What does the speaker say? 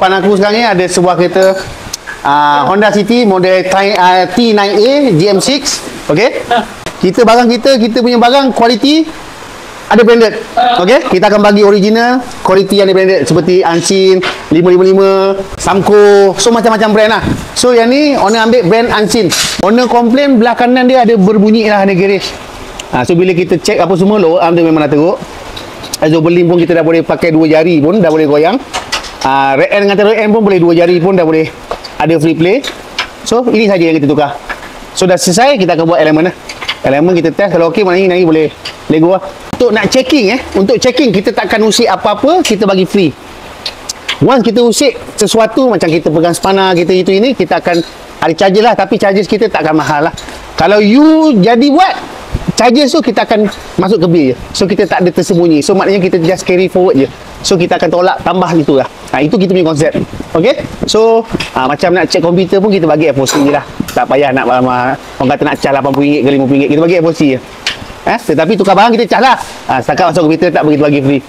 depan aku sekarang ni ada sebuah kereta Honda City model T9A GM6. Okey. Kita punya barang kualiti ada branded. Okey, kita akan bagi original kualiti yang ada branded seperti Unseen, 555, Samco, so macam-macam brand lah. So yang ni owner ambil brand Unseen. Owner komplain belah kanan dia ada berbunyi lah, ada garage. So bila kita check apa semua, lower arm dia memang dah teruk. Isoberlin pun kita dah boleh pakai 2 jari pun dah boleh goyang. Rear end dengan rear end pun boleh 2 jari pun dah boleh ada free play. So ini saja yang kita tukar. So dah selesai, kita akan buat elemen lah. Elemen kita test, kalau okey maknanya nanti boleh lego lah. Untuk nak checking untuk checking kita takkan usik apa-apa, kita bagi free. Once kita usik sesuatu macam kita pegang spana kita itu ini, kita akan ada charges lah, tapi charges kita takkan mahal lah. Kalau you jadi buat charges tu, kita akan masuk ke bil je. So kita tak ada tersembunyi. So maknanya kita just carry forward je. So kita akan tolak tambah itu lah. Itu kita punya konsep. Okay. So macam nak check komputer pun kita bagi FOC je lah. Tak payah nak orang kata nak charge RM80 ke RM50, kita bagi FOC je. Tetapi tukar barang kita charge lah. Setakat masuk komputer tak begitu bagi free.